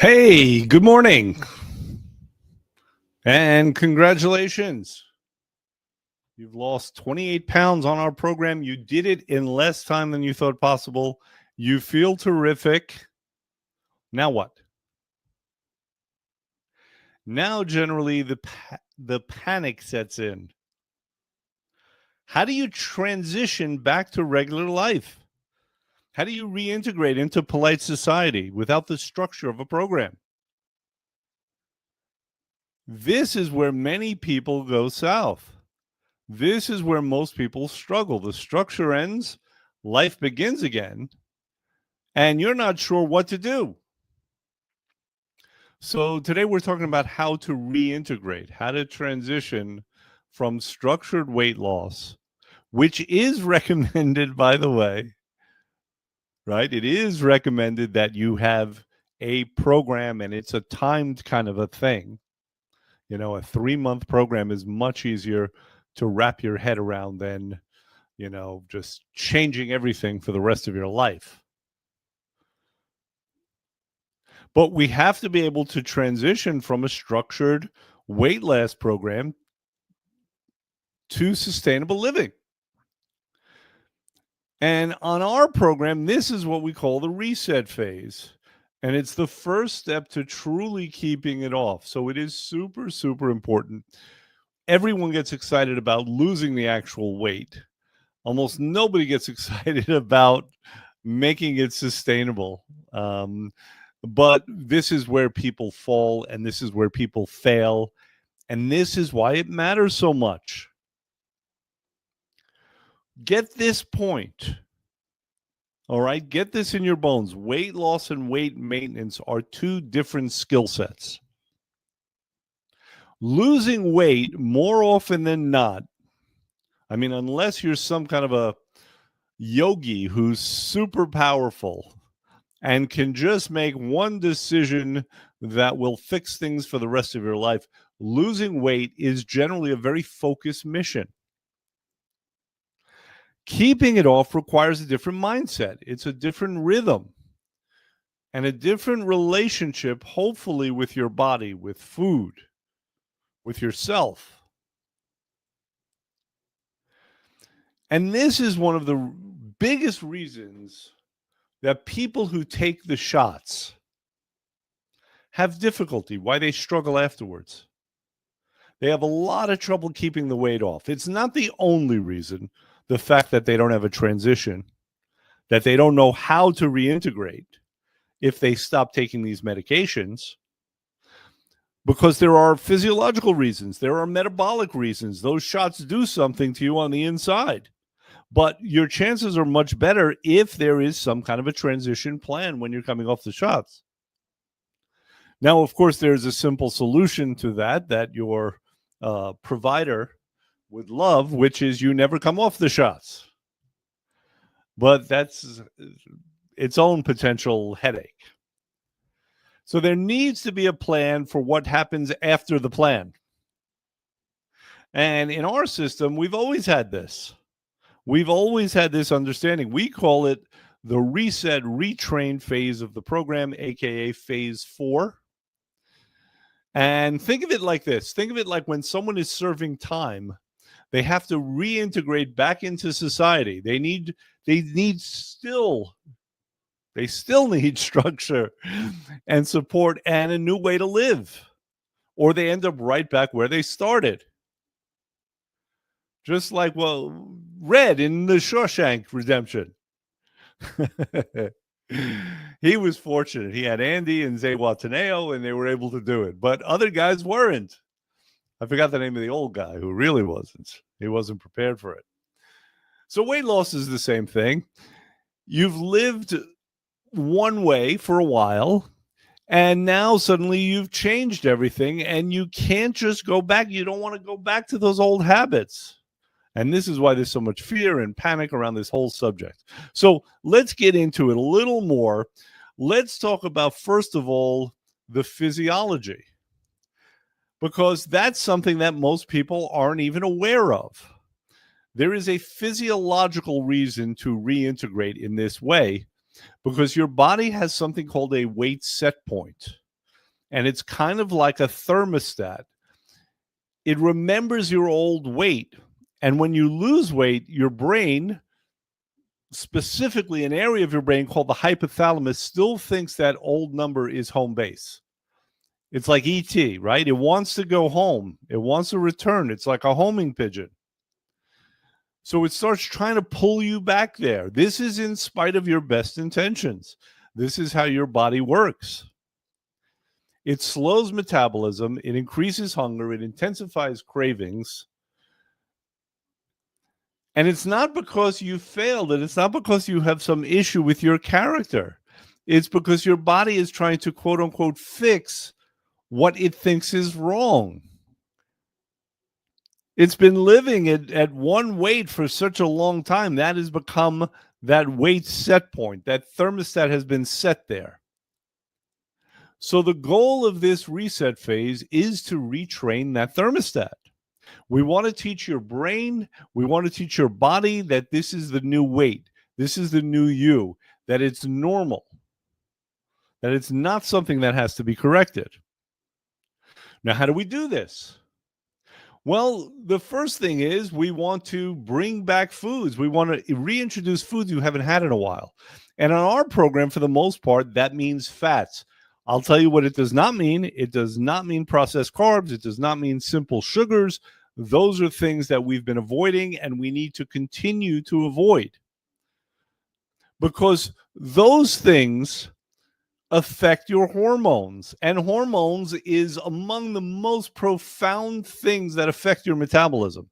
Hey, good morning and congratulations. You've lost 28 pounds on our program. You did it in less time than you thought possible. You feel terrific. Now what? Now, generally, the panic sets in. How do you transition back to regular life? How do you reintegrate into polite society without the structure of a program? This is where many people go south. This is where most people struggle. The structure ends, life begins again, and you're not sure what to do. So, today we're talking about how to reintegrate, how to transition from structured weight loss, which is recommended, by the way, right? It is recommended that you have a program and it's a timed kind of a thing. You know, a 3-month program is much easier to wrap your head around than just changing everything for the rest of your life. But we have to be able to transition from a structured weight loss program to sustainable living. And on our program, this is what we call the reset phase. And it's the first step to truly keeping it off. So it is super, super important. Everyone gets excited about losing the actual weight. Almost nobody gets excited about making it sustainable. But this is where people fall, and this is where people fail, and this is why it matters so much. Get this point, all right? Get this in your bones. Weight loss and weight maintenance are two different skill sets. Losing weight, more often than not, I mean, unless you're some kind of a yogi who's super powerful and can just make one decision that will fix things for the rest of your life, losing weight is generally a very focused mission. Keeping it off requires a different mindset. It's a different rhythm and a different relationship, hopefully, with your body, with food, with yourself. And this is one of the biggest reasons that people who take the shots have difficulty, why they struggle afterwards. They have a lot of trouble keeping the weight off. It's not the only reason, the fact that they don't have a transition, that they don't know how to reintegrate if they stop taking these medications, because there are physiological reasons, there are metabolic reasons. Those shots do something to you on the inside. But your chances are much better if there is some kind of a transition plan when you're coming off the shots. Now, of course, there's a simple solution to that your provider would love, which is you never come off the shots. But that's its own potential headache. So there needs to be a plan for what happens after the plan. And in our system, we've always had this. We've always had this understanding. We call it the reset, retrain phase of the program, aka phase 4. And think of it like this. Think of it like when someone is serving time, they have to reintegrate back into society. They still need structure and support and a new way to live, or they end up right back where they started. Just like, Red in the Shawshank Redemption. He was fortunate. He had Andy and Zay Wataneo, and they were able to do it. But other guys weren't. I forgot the name of the old guy who really wasn't. He wasn't prepared for it. So weight loss is the same thing. You've lived one way for a while, and now suddenly you've changed everything, and you can't just go back. You don't want to go back to those old habits. And this is why there's so much fear and panic around this whole subject. So let's get into it a little more. Let's talk about, first of all, the physiology, because that's something that most people aren't even aware of. There is a physiological reason to reintegrate in this way, because your body has something called a weight set point. and it's kind of like a thermostat. It remembers your old weight. And when you lose weight, your brain, specifically an area of your brain called the hypothalamus, still thinks that old number is home base. It's like ET, right? It wants to go home. It wants to return. It's like a homing pigeon. So it starts trying to pull you back there. This is in spite of your best intentions. This is how your body works. It slows metabolism, it increases hunger, it intensifies cravings. And it's not because you failed, and it's not because you have some issue with your character. It's because your body is trying to, quote unquote, fix what it thinks is wrong. It's been living at one weight for such a long time. That has become that weight set point. That thermostat has been set there. So the goal of this reset phase is to retrain that thermostat. We want to teach your brain, we want to teach your body that this is the new weight. This is the new you, that it's normal, that it's not something that has to be corrected. Now, how do we do this? Well, the first thing is we want to bring back foods. We want to reintroduce foods you haven't had in a while. And on our program, for the most part, that means fats. I'll tell you what it does not mean. It does not mean processed carbs. It does not mean simple sugars. Those are things that we've been avoiding and we need to continue to avoid, because those things affect your hormones, and hormones is among the most profound things that affect your metabolism.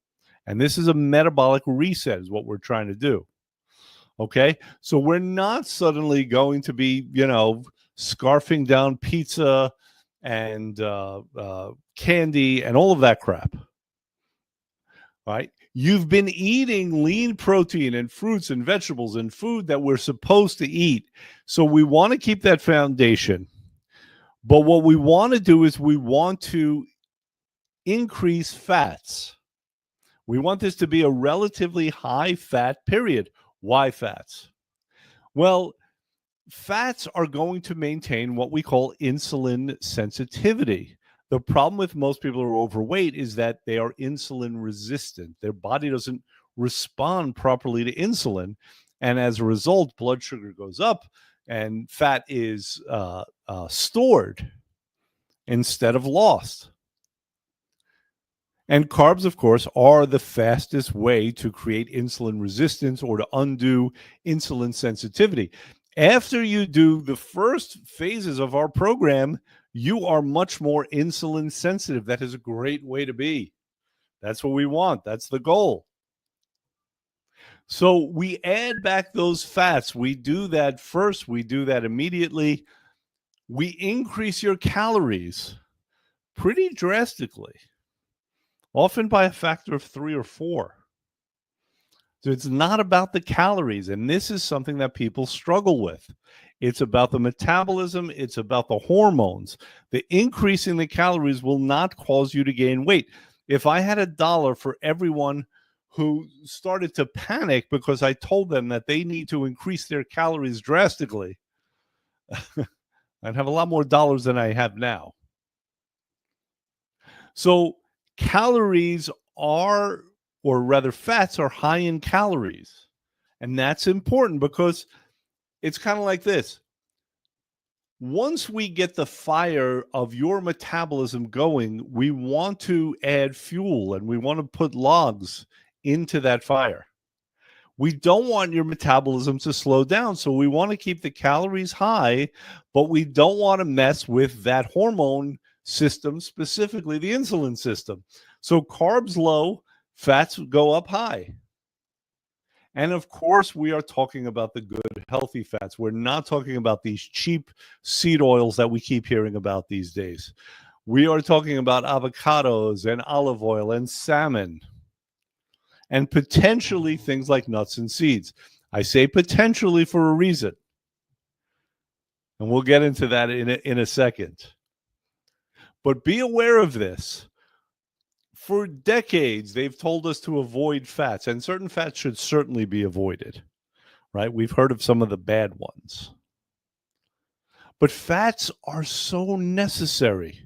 And this is a metabolic reset is what we're trying to do. Okay, so we're not suddenly going to be, scarfing down pizza and candy and all of that crap. Right? You've been eating lean protein and fruits and vegetables and food that we're supposed to eat. So we want to keep that foundation. But what we want to do is we want to increase fats. We want this to be a relatively high fat period. Why fats? Well, fats are going to maintain what we call insulin sensitivity. The problem with most people who are overweight is that they are insulin resistant. Their body doesn't respond properly to insulin. And as a result, blood sugar goes up and fat is stored instead of lost. And carbs, of course, are the fastest way to create insulin resistance or to undo insulin sensitivity. After you do the first phases of our program, you are much more insulin sensitive. That is a great way to be. That's what we want. That's the goal. So we add back those fats. We do that first. We do that immediately. We increase your calories pretty drastically, often by a factor of 3 or 4. So it's not about the calories, and this is something that people struggle with. It's about the metabolism. It's about the hormones. The increasing the calories will not cause you to gain weight. If I had $1 for everyone who started to panic because I told them that they need to increase their calories drastically, I'd have a lot more dollars than I have now. So calories are, or rather fats are high in calories. And that's important because it's kind of like this. Once we get the fire of your metabolism going, we want to add fuel and we want to put logs into that fire. We don't want your metabolism to slow down. So we want to keep the calories high, but we don't want to mess with that hormone system, specifically the insulin system. So carbs low, fats go up high. And of course, we are talking about the good, healthy fats. We're not talking about these cheap seed oils that we keep hearing about these days. We are talking about avocados and olive oil and salmon and potentially things like nuts and seeds. I say potentially for a reason. And we'll get into that in a second. But be aware of this. For decades, they've told us to avoid fats, and certain fats should certainly be avoided, right? We've heard of some of the bad ones. But fats are so necessary.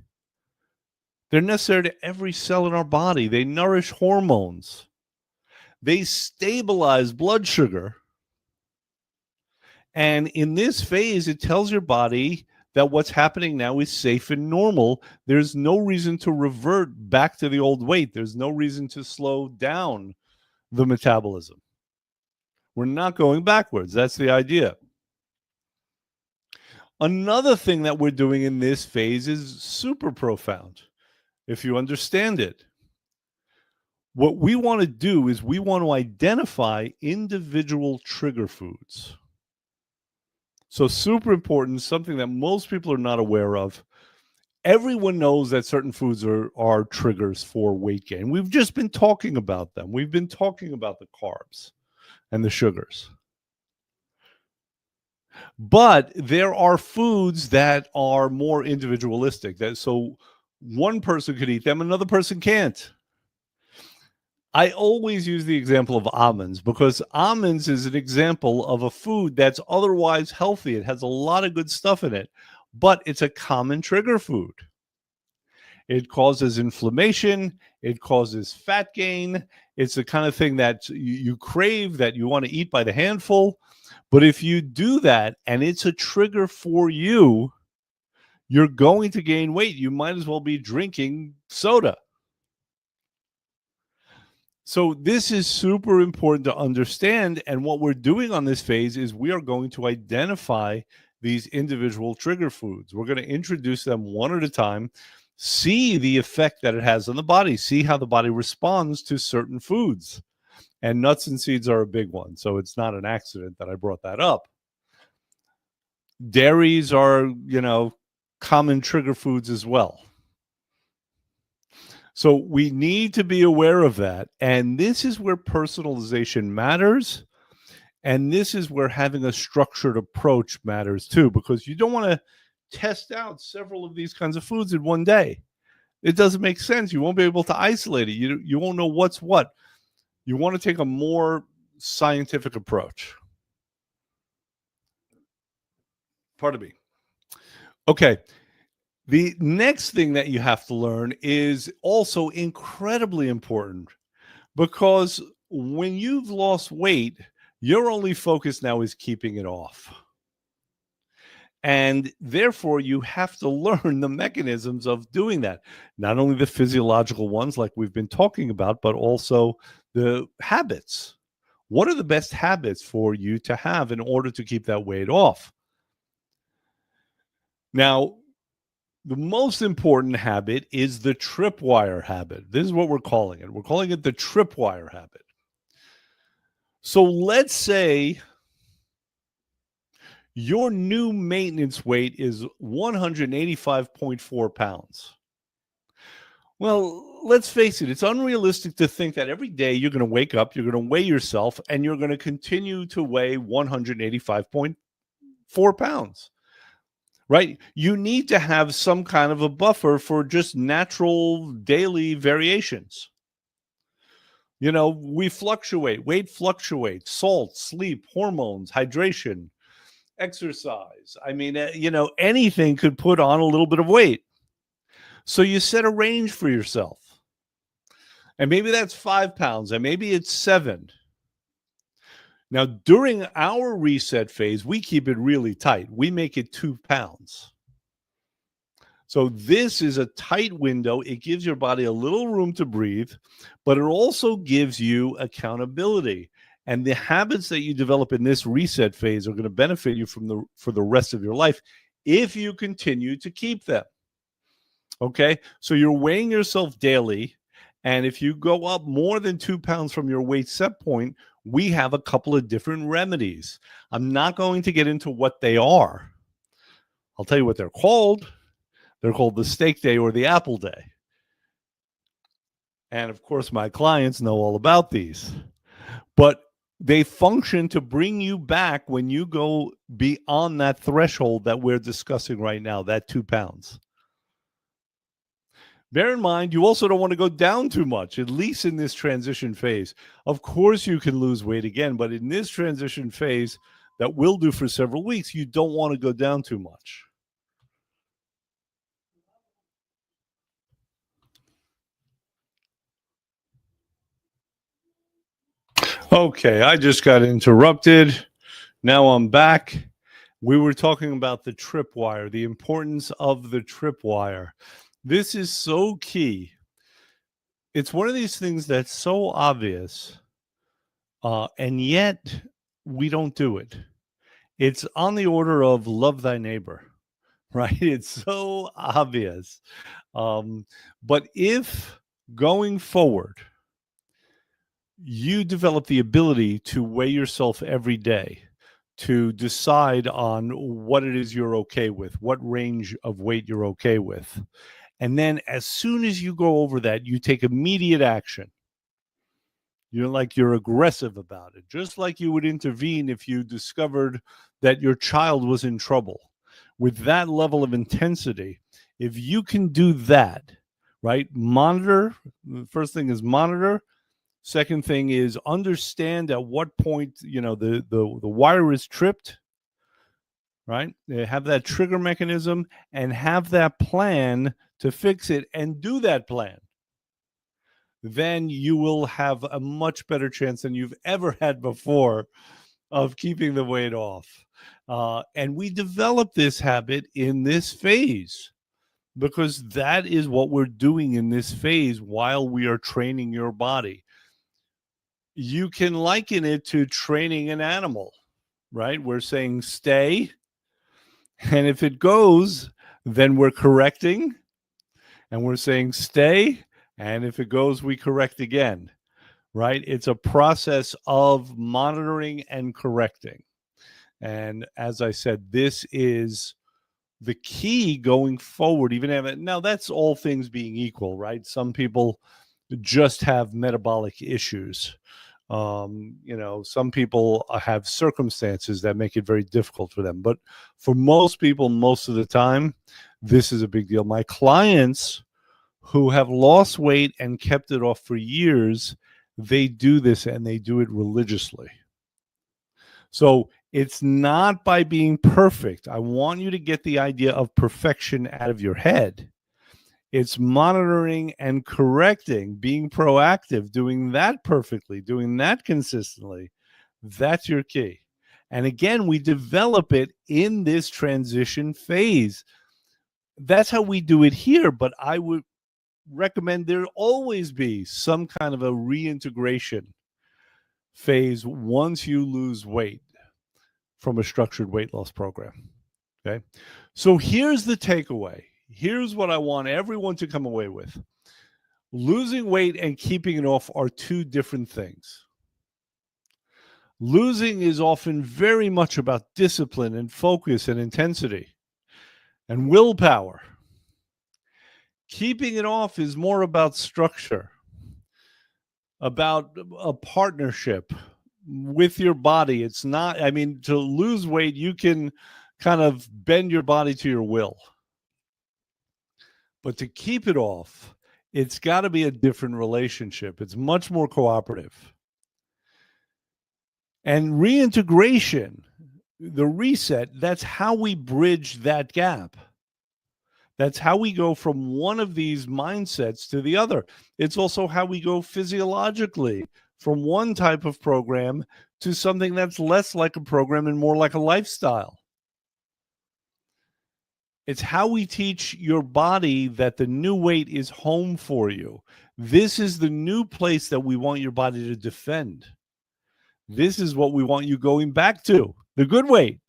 They're necessary to every cell in our body. They nourish hormones. They stabilize blood sugar. And in this phase, it tells your body that what's happening now is safe and normal. There's no reason to revert back to the old weight. There's no reason to slow down the metabolism. We're not going backwards. That's the idea. Another thing that we're doing in this phase is super profound, if you understand it. What we want to do is we want to identify individual trigger foods. So super important, something that most people are not aware of. Everyone knows that certain foods are triggers for weight gain. We've just been talking about them. We've been talking about the carbs and the sugars. But there are foods that are more individualistic. So one person could eat them, another person can't. I always use the example of almonds because almonds is an example of a food that's otherwise healthy. It has a lot of good stuff in it, but it's a common trigger food. It causes inflammation. It causes fat gain. It's the kind of thing that you crave, that you want to eat by the handful. But if you do that and it's a trigger for you, you're going to gain weight. You might as well be drinking soda. So this is super important to understand. And what we're doing on this phase is we are going to identify these individual trigger foods. We're going to introduce them one at a time, see the effect that it has on the body, see how the body responds to certain foods. And nuts and seeds are a big one. So it's not an accident that I brought that up. Dairies are, common trigger foods as well. So we need to be aware of that. And this is where personalization matters. And this is where having a structured approach matters too, because you don't want to test out several of these kinds of foods in one day. It doesn't make sense. You won't be able to isolate it. You won't know what's what. You want to take a more scientific approach. Pardon me. Okay. The next thing that you have to learn is also incredibly important, because when you've lost weight, your only focus now is keeping it off. And therefore, you have to learn the mechanisms of doing that. Not only the physiological ones like we've been talking about, but also the habits. What are the best habits for you to have in order to keep that weight off? Now, the most important habit is the tripwire habit. This is what we're calling it. We're calling it the tripwire habit. So let's say your new maintenance weight is 185.4 pounds. Well, let's face it, it's unrealistic to think that every day you're going to wake up, you're going to weigh yourself, and you're going to continue to weigh 185.4 pounds. Right? You need to have some kind of a buffer for just natural daily variations. We fluctuate, weight fluctuates, salt, sleep, hormones, hydration, exercise. I mean, anything could put on a little bit of weight. So you set a range for yourself. And maybe that's 5 pounds, and maybe it's 7. Now, during our reset phase, we keep it really tight. We make it 2 pounds. So this is a tight window. It gives your body a little room to breathe, but it also gives you accountability. And the habits that you develop in this reset phase are going to benefit you for the rest of your life if you continue to keep them. Okay? So you're weighing yourself daily. And if you go up more than 2 pounds from your weight set point, we have a couple of different remedies. I'm not going to get into what they are. I'll tell you what they're called. They're called the steak day or the apple day. And of course, my clients know all about these. But they function to bring you back when you go beyond that threshold that we're discussing right now, that 2 pounds. Bear in mind, you also don't want to go down too much, at least in this transition phase. Of course, you can lose weight again, but in this transition phase that we'll do for several weeks, you don't want to go down too much. Okay, I just got interrupted. Now I'm back. We were talking about the tripwire, the importance of the tripwire. This is so key. It's one of these things that's so obvious, and yet we don't do it. It's on the order of love thy neighbor, right? It's so obvious. But if going forward, you develop the ability to weigh yourself every day, to decide on what it is you're okay with, what range of weight you're okay with. And then as soon as you go over that, you take immediate action. You're aggressive about it, just like you would intervene if you discovered that your child was in trouble. With that level of intensity, if you can do that, right? Monitor. The first thing is monitor. Second thing is understand at what point the wire is tripped, right? Have that trigger mechanism and have that plan to fix it and do that plan. Then you will have a much better chance than you've ever had before of keeping the weight off. And we develop this habit in this phase because that is what we're doing in this phase while we are training your body. You can liken it to training an animal, right? We're saying stay, and if it goes, then we're correcting, and we're saying stay, and if it goes, we correct again, right? It's a process of monitoring and correcting. And as I said, this is the key going forward. Now, that's all things being equal, right? Some people just have metabolic issues. Some people have circumstances that make it very difficult for them. But for most people, most of the time, this is a big deal. My clients who have lost weight and kept it off for years, they do this and they do it religiously. So it's not by being perfect. I want you to get the idea of perfection out of your head. It's monitoring and correcting, being proactive, doing that perfectly, doing that consistently. That's your key. And again, we develop it in this transition phase. That's how we do it here. But I would recommend there always be some kind of a reintegration phase once you lose weight from a structured weight loss program. Okay. So here's the takeaway. Here's what I want everyone to come away with. Losing weight and keeping it off are two different things. Losing is often very much about discipline and focus and intensity and willpower. Keeping it off is more about structure, about a partnership with your body. It's not, to lose weight, you can kind of bend your body to your will. But to keep it off, it's got to be a different relationship. It's much more cooperative. And reintegration, the reset, that's how we bridge that gap. That's how we go from one of these mindsets to the other. It's also how we go physiologically from one type of program to something that's less like a program and more like a lifestyle. It's how we teach your body that the new weight is home for you. This is the new place that we want your body to defend. This is what we want you going back to, the good weight.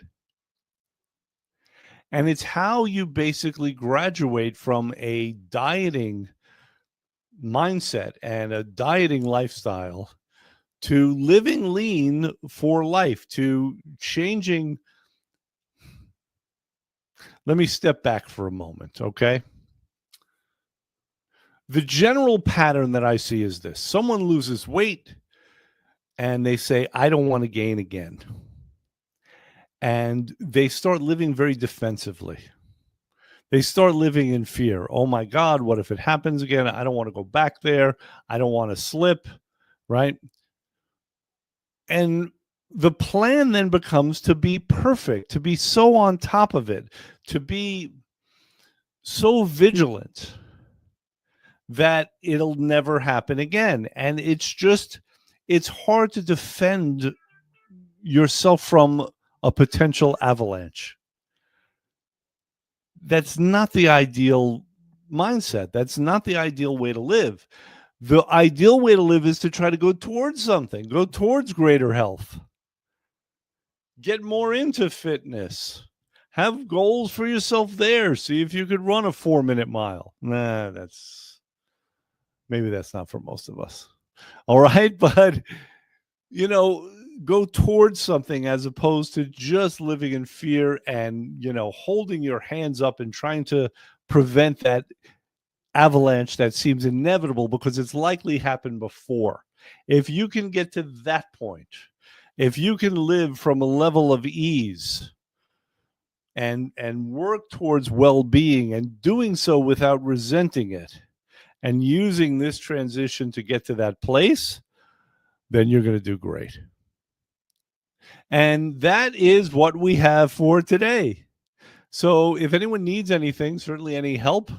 And it's how you basically graduate from a dieting mindset and a dieting lifestyle to living lean for life, to changing. Let me step back for a moment, okay? The general pattern that I see is this. Someone loses weight and they say, I don't want to gain again. And they start living very defensively. They start living in fear. Oh my God, what if it happens again? I don't want to go back there. I don't want to slip, right? And the plan then becomes to be perfect, to be so on top of it, to be so vigilant that it'll never happen again. And it's it's hard to defend yourself from a potential avalanche. That's not the ideal mindset. That's not the ideal way to live. The ideal way to live is to try to go towards something, go towards greater health, get more into fitness, have goals for yourself there. See if you could run a 4-minute mile. Nah, maybe that's not for most of us. All right. But, you know, go towards something as opposed to just living in fear and, holding your hands up and trying to prevent that avalanche that seems inevitable because it's likely happened before. If you can get to that point, if you can live from a level of ease and work towards well-being and doing so without resenting it and using this transition to get to that place, then you're going to do great. And that is what we have for today. So if anyone needs anything, certainly any help,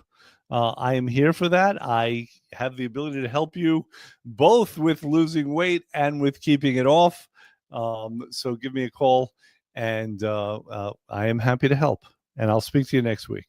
I am here for that. I have the ability to help you both with losing weight and with keeping it off. So give me a call, and I am happy to help. And I'll speak to you next week.